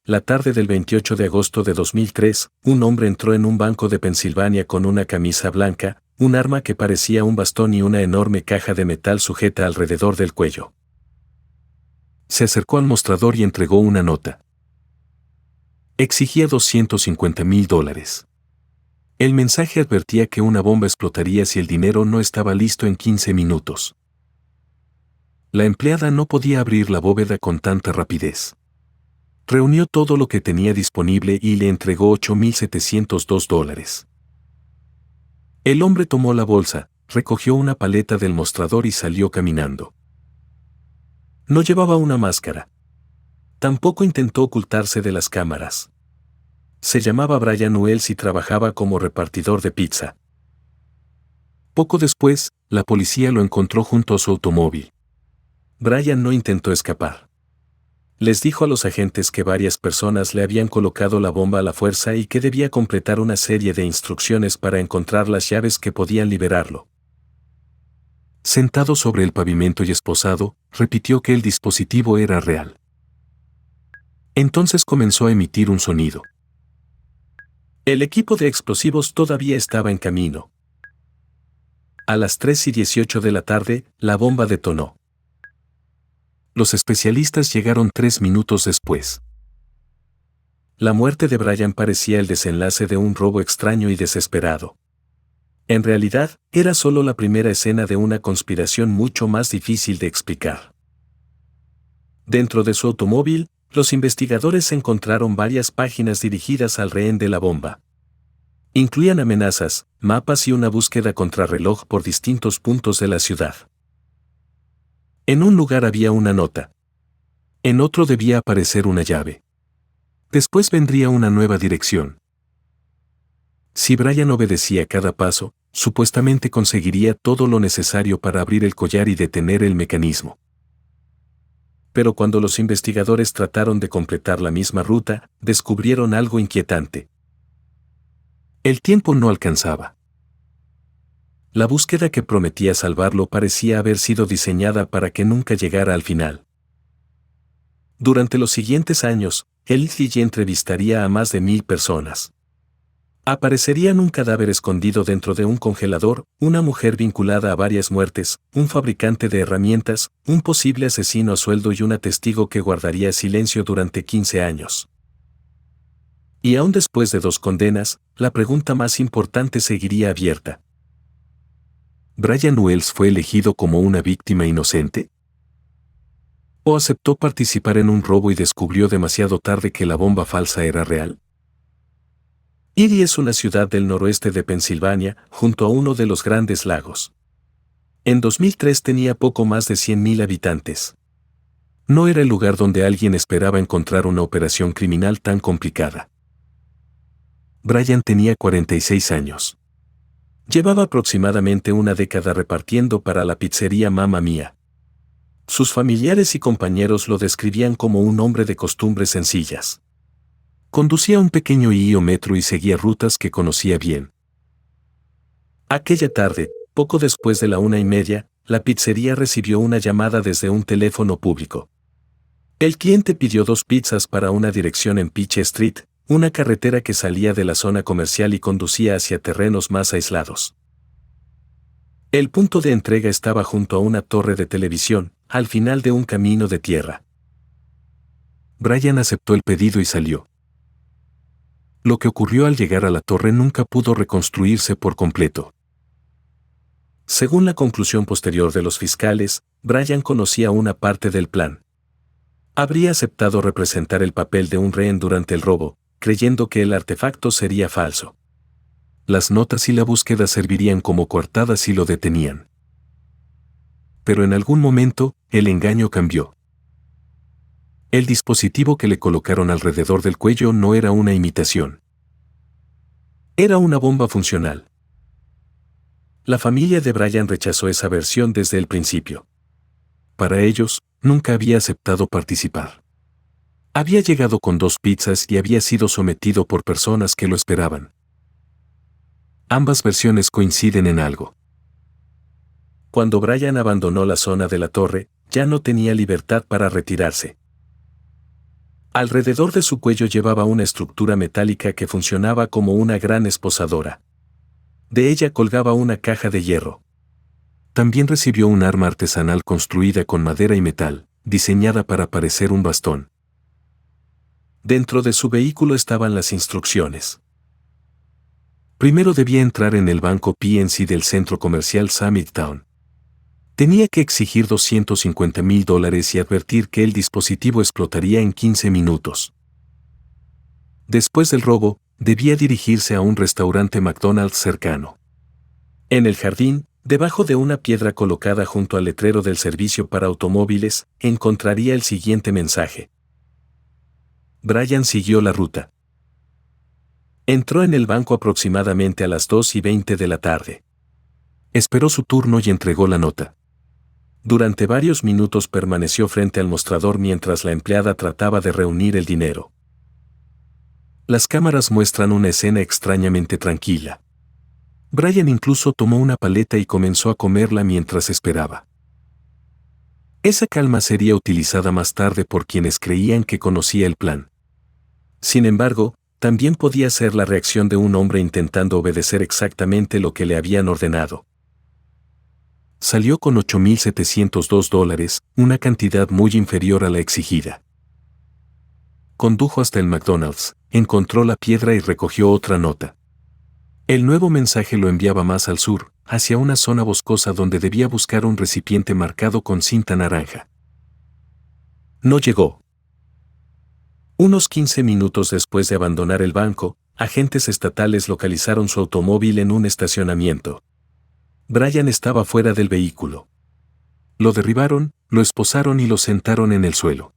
la tarde del 28 de agosto de 2003, un hombre entró en un banco de Pensilvania con una camisa blanca, un arma que parecía un bastón y una enorme caja de metal sujeta alrededor del cuello. Se acercó al mostrador y entregó una nota. Exigía $250,000. El mensaje advertía que una bomba explotaría si el dinero no estaba listo en 15 minutos. La empleada no podía abrir la bóveda con tanta rapidez. Reunió todo lo que tenía disponible y le entregó $8,702. El hombre tomó la bolsa, recogió una paleta del mostrador y salió caminando. No llevaba una máscara. Tampoco intentó ocultarse de las cámaras. Se llamaba Brian Wells y trabajaba como repartidor de pizza. Poco después, la policía lo encontró junto a su automóvil. Brian no intentó escapar. Les dijo a los agentes que varias personas le habían colocado la bomba a la fuerza y que debía completar una serie de instrucciones para encontrar las llaves que podían liberarlo. Sentado sobre el pavimento y esposado, repitió que el dispositivo era real. Entonces comenzó a emitir un sonido. El equipo de explosivos todavía estaba en camino. A las 3:18 de la tarde, la bomba detonó. Los especialistas llegaron 3 minutos después. La muerte de Brian parecía el desenlace de un robo extraño y desesperado. En realidad, era solo la primera escena de una conspiración mucho más difícil de explicar. Dentro de su automóvil, los investigadores encontraron varias páginas dirigidas al rehén de la bomba. Incluían amenazas, mapas y una búsqueda contrarreloj por distintos puntos de la ciudad. En un lugar había una nota. En otro debía aparecer una llave. Después vendría una nueva dirección. Si Brian obedecía cada paso, supuestamente conseguiría todo lo necesario para abrir el collar y detener el mecanismo. Pero cuando los investigadores trataron de completar la misma ruta, descubrieron algo inquietante. El tiempo no alcanzaba. La búsqueda que prometía salvarlo parecía haber sido diseñada para que nunca llegara al final. Durante los siguientes años, el FBI entrevistaría a más de 1,000 personas. Aparecerían un cadáver escondido dentro de un congelador, una mujer vinculada a varias muertes, un fabricante de herramientas, un posible asesino a sueldo y una testigo que guardaría silencio durante 15 años. Y aún después de 2 condenas, la pregunta más importante seguiría abierta. ¿Brian Wells fue elegido como una víctima inocente? ¿O aceptó participar en un robo y descubrió demasiado tarde que la bomba falsa era real? Erie es una ciudad del noroeste de Pensilvania, junto a uno de los Grandes Lagos. En 2003 tenía poco más de 100,000 habitantes. No era el lugar donde alguien esperaba encontrar una operación criminal tan complicada. Brian tenía 46 años. Llevaba aproximadamente una década repartiendo para la pizzería Mamma Mia. Sus familiares y compañeros lo describían como un hombre de costumbres sencillas. Conducía un pequeño metro y seguía rutas que conocía bien. Aquella tarde, poco después de la 1:30, la pizzería recibió una llamada desde un teléfono público. El cliente pidió 2 pizzas para una dirección en Peach Street, una carretera que salía de la zona comercial y conducía hacia terrenos más aislados. El punto de entrega estaba junto a una torre de televisión, al final de un camino de tierra. Brian aceptó el pedido y salió. Lo que ocurrió al llegar a la torre nunca pudo reconstruirse por completo. Según la conclusión posterior de los fiscales, Brian conocía una parte del plan. Habría aceptado representar el papel de un rehén durante el robo, creyendo que el artefacto sería falso. Las notas y la búsqueda servirían como coartadas si lo detenían. Pero en algún momento, el engaño cambió. El dispositivo que le colocaron alrededor del cuello no era una imitación. Era una bomba funcional. La familia de Brian rechazó esa versión desde el principio. Para ellos, nunca había aceptado participar. Había llegado con 2 pizzas y había sido sometido por personas que lo esperaban. Ambas versiones coinciden en algo. Cuando Brian abandonó la zona de la torre, ya no tenía libertad para retirarse. Alrededor de su cuello llevaba una estructura metálica que funcionaba como una gran esposadora. De ella colgaba una caja de hierro. También recibió un arma artesanal construida con madera y metal, diseñada para parecer un bastón. Dentro de su vehículo estaban las instrucciones. Primero debía entrar en el banco PNC del centro comercial Summit Town. Tenía que exigir $250,000 y advertir que el dispositivo explotaría en 15 minutos. Después del robo, debía dirigirse a un restaurante McDonald's cercano. En el jardín, debajo de una piedra colocada junto al letrero del servicio para automóviles, encontraría el siguiente mensaje. Brian siguió la ruta. Entró en el banco aproximadamente a las 2:20 de la tarde. Esperó su turno y entregó la nota. Durante varios minutos permaneció frente al mostrador mientras la empleada trataba de reunir el dinero. Las cámaras muestran una escena extrañamente tranquila. Brian incluso tomó una paleta y comenzó a comerla mientras esperaba. Esa calma sería utilizada más tarde por quienes creían que conocía el plan. Sin embargo, también podía ser la reacción de un hombre intentando obedecer exactamente lo que le habían ordenado. Salió con $8,702, una cantidad muy inferior a la exigida. Condujo hasta el McDonald's, encontró la piedra y recogió otra nota. El nuevo mensaje lo enviaba más al sur, hacia una zona boscosa donde debía buscar un recipiente marcado con cinta naranja. No llegó. Unos 15 minutos después de abandonar el banco, agentes estatales localizaron su automóvil en un estacionamiento. Brian estaba fuera del vehículo. Lo derribaron, lo esposaron y lo sentaron en el suelo.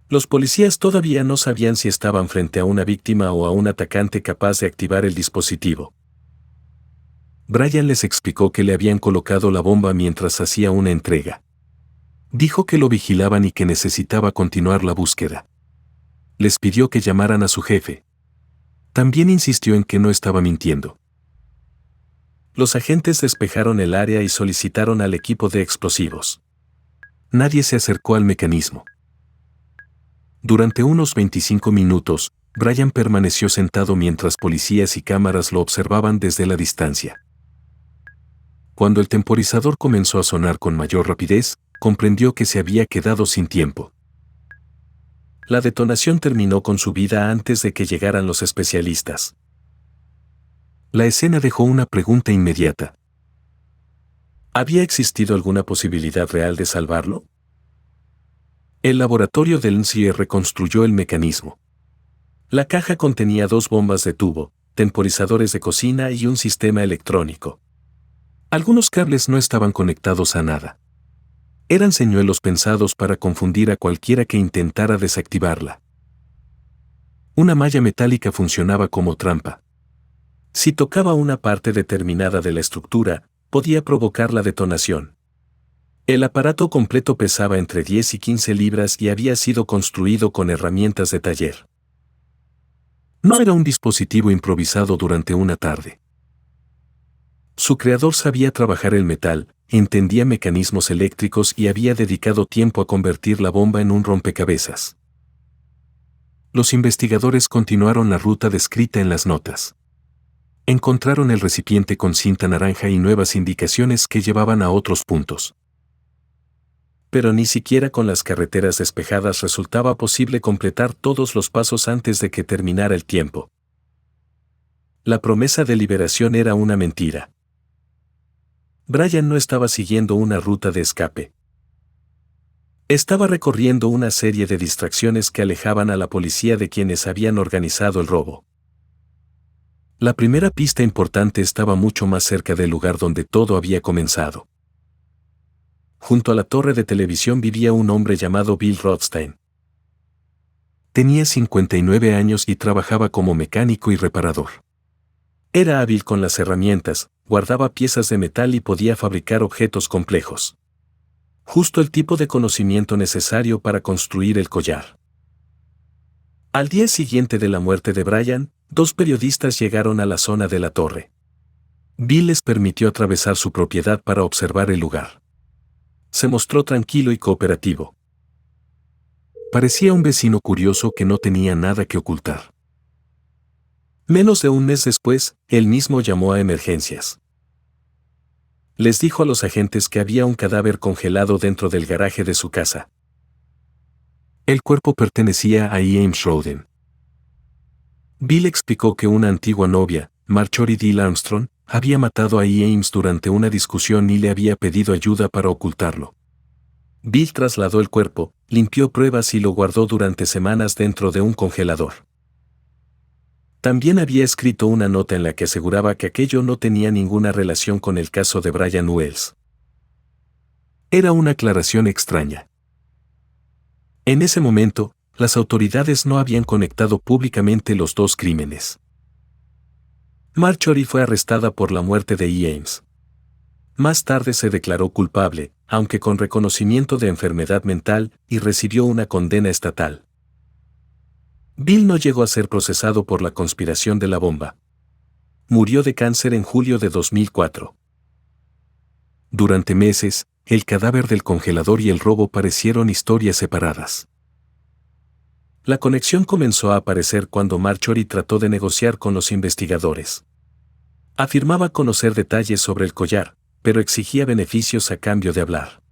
Los policías todavía no sabían si estaban frente a una víctima o a un atacante capaz de activar el dispositivo. Brian les explicó que le habían colocado la bomba mientras hacía una entrega. Dijo que lo vigilaban y que necesitaba continuar la búsqueda. Les pidió que llamaran a su jefe. También insistió en que no estaba mintiendo. Los agentes despejaron el área y solicitaron al equipo de explosivos. Nadie se acercó al mecanismo. Durante unos 25 minutos, Brian permaneció sentado mientras policías y cámaras lo observaban desde la distancia. Cuando el temporizador comenzó a sonar con mayor rapidez, comprendió que se había quedado sin tiempo. La detonación terminó con su vida antes de que llegaran los especialistas. La escena dejó una pregunta inmediata. ¿Había existido alguna posibilidad real de salvarlo? El laboratorio del NCR reconstruyó el mecanismo. La caja contenía 2 bombas de tubo, temporizadores de cocina y un sistema electrónico. Algunos cables no estaban conectados a nada. Eran señuelos pensados para confundir a cualquiera que intentara desactivarla. Una malla metálica funcionaba como trampa. Si tocaba una parte determinada de la estructura, podía provocar la detonación. El aparato completo pesaba entre 10 y 15 libras y había sido construido con herramientas de taller. No era un dispositivo improvisado durante una tarde. Su creador sabía trabajar el metal, entendía mecanismos eléctricos y había dedicado tiempo a convertir la bomba en un rompecabezas. Los investigadores continuaron la ruta descrita en las notas. Encontraron el recipiente con cinta naranja y nuevas indicaciones que llevaban a otros puntos. Pero ni siquiera con las carreteras despejadas resultaba posible completar todos los pasos antes de que terminara el tiempo. La promesa de liberación era una mentira. Brian no estaba siguiendo una ruta de escape. Estaba recorriendo una serie de distracciones que alejaban a la policía de quienes habían organizado el robo. La primera pista importante estaba mucho más cerca del lugar donde todo había comenzado. Junto a la torre de televisión vivía un hombre llamado Bill Rothstein. Tenía 59 años y trabajaba como mecánico y reparador. Era hábil con las herramientas, guardaba piezas de metal y podía fabricar objetos complejos. Justo el tipo de conocimiento necesario para construir el collar. Al día siguiente de la muerte de Brian, 2 periodistas llegaron a la zona de la torre. Bill les permitió atravesar su propiedad para observar el lugar. Se mostró tranquilo y cooperativo. Parecía un vecino curioso que no tenía nada que ocultar. Menos de un mes después, él mismo llamó a emergencias. Les dijo a los agentes que había un cadáver congelado dentro del garaje de su casa. El cuerpo pertenecía a James Rowden. Bill explicó que una antigua novia, Marjorie Dill Armstrong, había matado a James durante una discusión y le había pedido ayuda para ocultarlo. Bill trasladó el cuerpo, limpió pruebas y lo guardó durante semanas dentro de un congelador. También había escrito una nota en la que aseguraba que aquello no tenía ninguna relación con el caso de Brian Wells. Era una aclaración extraña. En ese momento, las autoridades no habían conectado públicamente los dos crímenes. Marjorie fue arrestada por la muerte de James. Más tarde se declaró culpable, aunque con reconocimiento de enfermedad mental, y recibió una condena estatal. Bill no llegó a ser procesado por la conspiración de la bomba. Murió de cáncer en julio de 2004. Durante meses, el cadáver del congelador y el robo parecieron historias separadas. La conexión comenzó a aparecer cuando Marjorie trató de negociar con los investigadores. Afirmaba conocer detalles sobre el collar, pero exigía beneficios a cambio de hablar.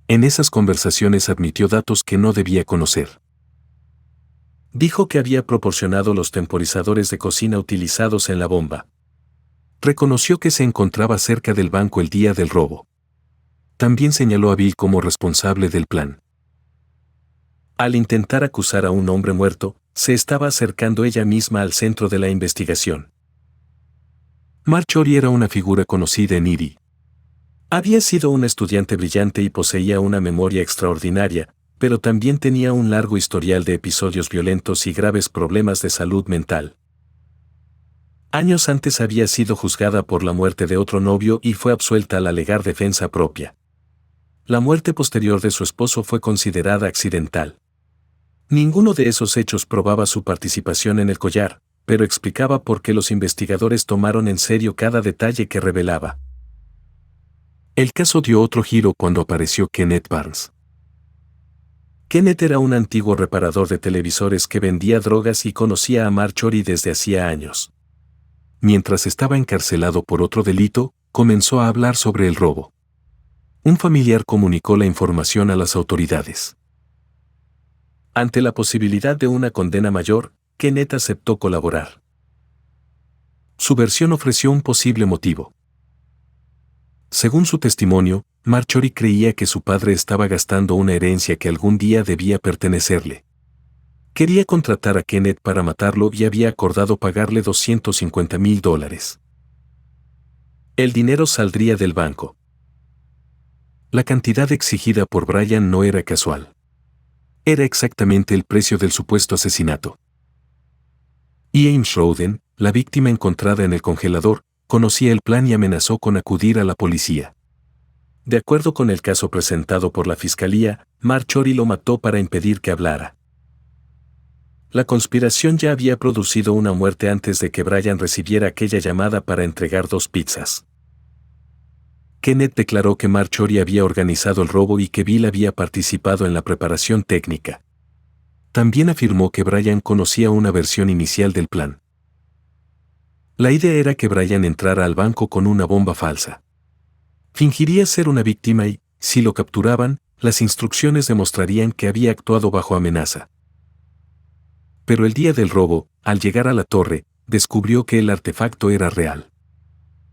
En esas conversaciones admitió datos que no debía conocer. Dijo que había proporcionado los temporizadores de cocina utilizados en la bomba. Reconoció que se encontraba cerca del banco el día del robo. También señaló a Bill como responsable del plan. Al intentar acusar a un hombre muerto, se estaba acercando ella misma al centro de la investigación. Marjorie era una figura conocida en Erie. Había sido una estudiante brillante y poseía una memoria extraordinaria, pero también tenía un largo historial de episodios violentos y graves problemas de salud mental. Años antes había sido juzgada por la muerte de otro novio y fue absuelta al alegar defensa propia. La muerte posterior de su esposo fue considerada accidental. Ninguno de esos hechos probaba su participación en el collar, pero explicaba por qué los investigadores tomaron en serio cada detalle que revelaba. El caso dio otro giro cuando apareció Kenneth Barnes. Kenneth era un antiguo reparador de televisores que vendía drogas y conocía a Marjorie desde hacía años. Mientras estaba encarcelado por otro delito, comenzó a hablar sobre el robo. Un familiar comunicó la información a las autoridades. Ante la posibilidad de una condena mayor, Kenneth aceptó colaborar. Su versión ofreció un posible motivo. Según su testimonio, Marjorie creía que su padre estaba gastando una herencia que algún día debía pertenecerle. Quería contratar a Kenneth para matarlo y había acordado pagarle $250,000. El dinero saldría del banco. La cantidad exigida por Brian no era casual. Era exactamente el precio del supuesto asesinato. James Rowden, la víctima encontrada en el congelador, conocía el plan y amenazó con acudir a la policía. De acuerdo con el caso presentado por la fiscalía, Marjorie lo mató para impedir que hablara. La conspiración ya había producido una muerte antes de que Brian recibiera aquella llamada para entregar 2 pizzas. Kenneth declaró que Marjorie había organizado el robo y que Bill había participado en la preparación técnica. También afirmó que Brian conocía una versión inicial del plan. La idea era que Brian entrara al banco con una bomba falsa. Fingiría ser una víctima y, si lo capturaban, las instrucciones demostrarían que había actuado bajo amenaza. Pero el día del robo, al llegar a la torre, descubrió que el artefacto era real.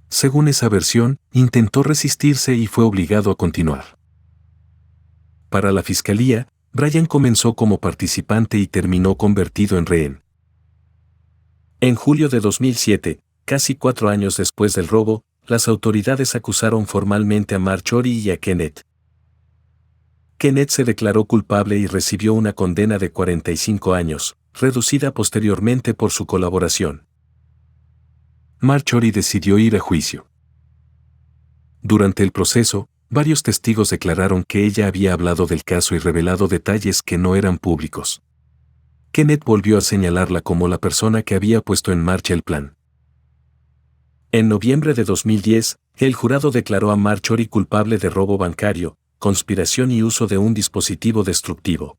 Según esa versión, intentó resistirse y fue obligado a continuar. Para la fiscalía, Brian comenzó como participante y terminó convertido en rehén. En julio de 2007, casi 4 años después del robo, las autoridades acusaron formalmente a Marjorie y a Kenneth. Kenneth se declaró culpable y recibió una condena de 45 años, reducida posteriormente por su colaboración. Marjorie decidió ir a juicio. Durante el proceso, varios testigos declararon que ella había hablado del caso y revelado detalles que no eran públicos. Kenneth volvió a señalarla como la persona que había puesto en marcha el plan. En noviembre de 2010, el jurado declaró a Marjorie culpable de robo bancario, conspiración y uso de un dispositivo destructivo.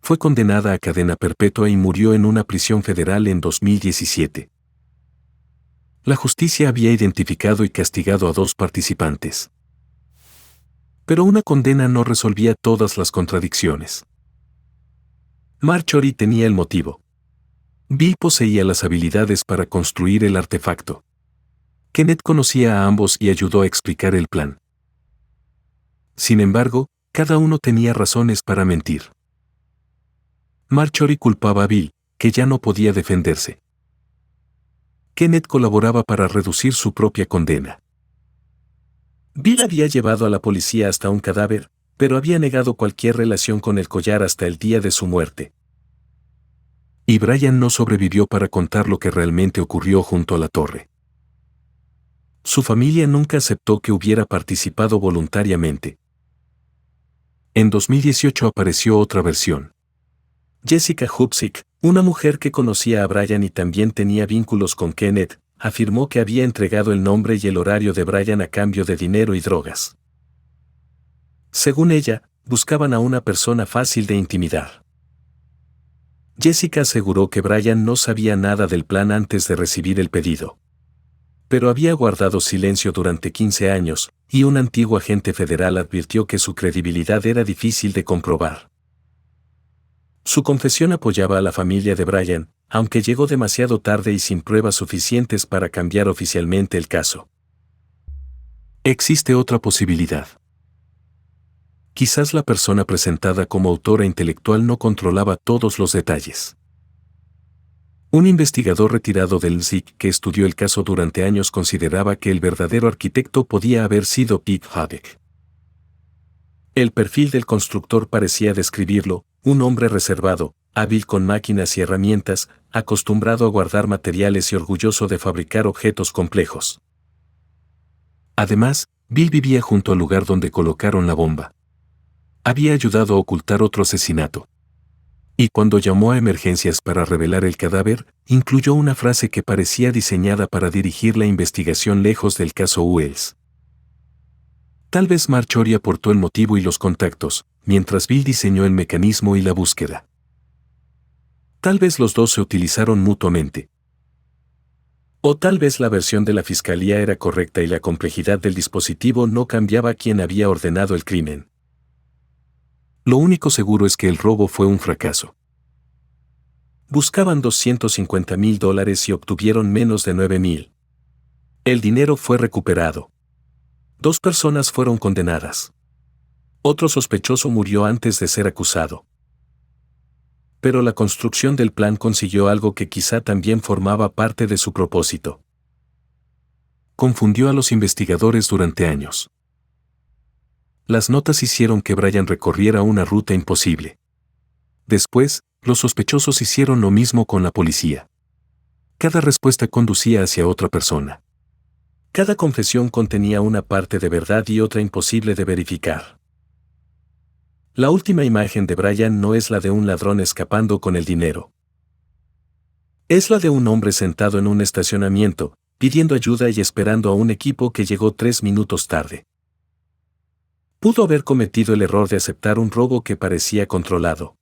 Fue condenada a cadena perpetua y murió en una prisión federal en 2017. La justicia había identificado y castigado a 2 participantes. Pero una condena no resolvía todas las contradicciones. Marjorie tenía el motivo. Bill poseía las habilidades para construir el artefacto. Kenneth conocía a ambos y ayudó a explicar el plan. Sin embargo, cada uno tenía razones para mentir. Marjorie culpaba a Bill, que ya no podía defenderse. Kenneth colaboraba para reducir su propia condena. Bill había llevado a la policía hasta un cadáver, pero había negado cualquier relación con el collar hasta el día de su muerte. Y Brian no sobrevivió para contar lo que realmente ocurrió junto a la torre. Su familia nunca aceptó que hubiera participado voluntariamente. En 2018 apareció otra versión. Jessica Hupsik, una mujer que conocía a Brian y también tenía vínculos con Kenneth, afirmó que había entregado el nombre y el horario de Brian a cambio de dinero y drogas. Según ella, buscaban a una persona fácil de intimidar. Jessica aseguró que Brian no sabía nada del plan antes de recibir el pedido. Pero había guardado silencio durante 15 años, y un antiguo agente federal advirtió que su credibilidad era difícil de comprobar. Su confesión apoyaba a la familia de Brian, aunque llegó demasiado tarde y sin pruebas suficientes para cambiar oficialmente el caso. Existe otra posibilidad. Quizás la persona presentada como autora intelectual no controlaba todos los detalles. Un investigador retirado del LSIC que estudió el caso durante años consideraba que el verdadero arquitecto podía haber sido Pete Haddock. El perfil del constructor parecía describirlo: un hombre reservado, hábil con máquinas y herramientas, acostumbrado a guardar materiales y orgulloso de fabricar objetos complejos. Además, Bill vivía junto al lugar donde colocaron la bomba. Había ayudado a ocultar otro asesinato. Y cuando llamó a emergencias para revelar el cadáver, incluyó una frase que parecía diseñada para dirigir la investigación lejos del caso Wells. Tal vez Marjorie aportó el motivo y los contactos, mientras Bill diseñó el mecanismo y la búsqueda. Tal vez los dos se utilizaron mutuamente. O tal vez la versión de la fiscalía era correcta y la complejidad del dispositivo no cambiaba quién había ordenado el crimen. Lo único seguro es que el robo fue un fracaso. Buscaban $250,000 y obtuvieron menos de 9,000. El dinero fue recuperado. 2 personas fueron condenadas. Otro sospechoso murió antes de ser acusado. Pero la construcción del plan consiguió algo que quizá también formaba parte de su propósito. Confundió a los investigadores durante años. Las notas hicieron que Brian recorriera una ruta imposible. Después, los sospechosos hicieron lo mismo con la policía. Cada respuesta conducía hacia otra persona. Cada confesión contenía una parte de verdad y otra imposible de verificar. La última imagen de Brian no es la de un ladrón escapando con el dinero. Es la de un hombre sentado en un estacionamiento, pidiendo ayuda y esperando a un equipo que llegó 3 minutos tarde. Pudo haber cometido el error de aceptar un robo que parecía controlado.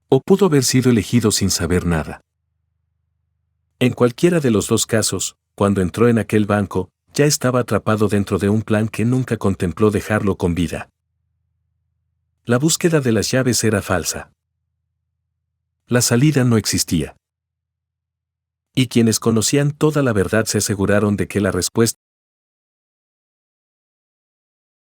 O pudo haber sido elegido sin saber nada. En cualquiera de los 2 casos, cuando entró en aquel banco, ya estaba atrapado dentro de un plan que nunca contempló dejarlo con vida. La búsqueda de las llaves era falsa. La salida no existía. Y quienes conocían toda la verdad se aseguraron de que la respuesta